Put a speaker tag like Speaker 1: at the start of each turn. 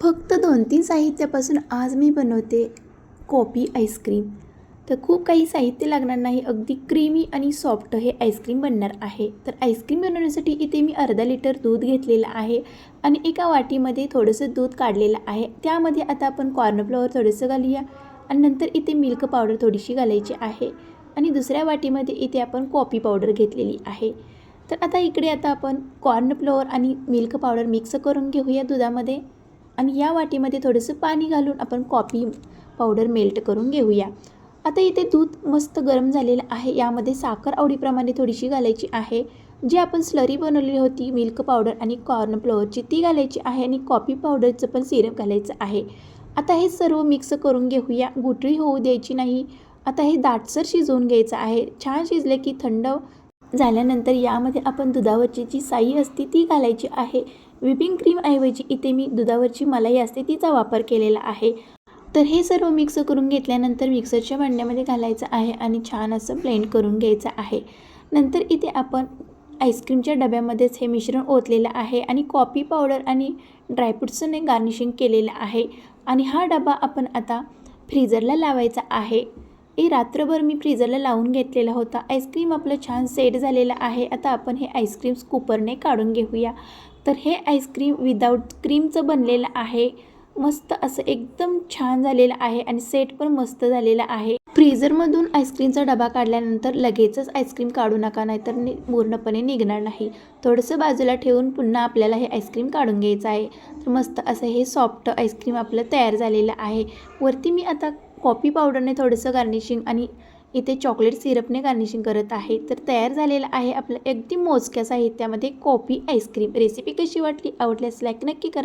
Speaker 1: फक्त 2-3 साहित्यापासून आज मी बनवते कॉफी आईस्क्रीम. तर खूप काही साहित्य लागणार नाही. अगदी क्रीमी आणि सॉफ्ट हे आईस्क्रीम बनणार आहे. तर आईस्क्रीम बनवण्यासाठी इथे मी अर्धा लिटर दूध घेतलेलं आहे आणि एका वाटीमध्ये थोडंसं दूध काढलेलं आहे. त्यामध्ये आता आपण कॉर्नफ्लॉवर थोडंसं घालूया आणि नंतर इथे मिल्क पावडर थोडीशी घालायची आहे आणि दुसऱ्या वाटीमध्ये इथे आपण कॉफी पावडर घेतलेली आहे. तर आता आपण कॉर्नफ्लॉवर आणि मिल्क पावडर मिक्स करून घेऊया दुधामध्ये आणि या वाटीमध्ये थोडंसं पाणी घालून आपण कॉफी पावडर मेल्ट करून घेऊया. आता इथे दूध मस्त गरम झालेलं आहे. यामध्ये साखर आवडीप्रमाणे थोडीशी घालायची आहे. जी आपण स्लरी बनवलेली होती मिल्क पावडर आणि कॉर्नफ्लॉवरची ती घालायची आहे आणि कॉफी पावडरचं पण सिरप घालायचं आहे. आता हे सर्व मिक्स करून घेऊया. गुठळी होऊ द्यायची नाही. आता हे दाटसर शिजवून घ्यायचं आहे. छान शिजले की थंड झाल्यानंतर यामध्ये आपण दुधावरची जी साई असते ती घालायची आहे. व्हिपिंग क्रीमऐवजी इथे मी दुधावरची मलाई असते तिचा वापर केलेला आहे. तर हे सर्व मिक्स करून घेतल्यानंतर मिक्सरच्या भांड्यामध्ये घालायचं आहे आणि छान असं ब्लेंड करून घ्यायचं आहे. नंतर इथे आपण आईस्क्रीमच्या डब्यामध्येच हे मिश्रण ओतलेलं आहे आणि कॉफी पावडर आणि ड्रायफ्रुट्सने गार्निशिंग केलेलं आहे आणि हा डबा आपण आता फ्रीजरला लावायचा आहे. रात्रभर मी फ्रीजरला लावून घेतलेला होता. आईस्क्रीम आपलं छान सेट झालेलं आहे. आता आपण हे आईस्क्रीम स्कूपरने काढून घेऊया. तर हे आईस्क्रीम विदाऊट क्रीमचं बनलेलं आहे. मस्त असं एकदम छान झालेलं आहे आणि सेट पण मस्त झालेला आहे. फ्रीजरमधून आईस्क्रीमचा डबा काढल्यानंतर लगेचच आईस्क्रीम काढू नका, नाहीतर पूर्णपणे निघणार नाही. थोडंसं बाजूला ठेवून पुन्हा आपल्याला हे आईस्क्रीम काढून घ्यायचं आहे. तर मस्त असं हे सॉफ्ट आईस्क्रीम आपलं तयार झालेलं आहे. वरती मी आता कॉफी पावडरने थोडंसं गार्निशिंग आणि इथे चॉकलेट सिरपने गार्निशिंग करत आहे. तर तयार झालेलं आहे आपलं अगदी मोजक्या साहित्यामध्ये कॉफी आईस्क्रीम. रेसिपी कशी वाटली? आवडल्यास लाईक नक्की करा.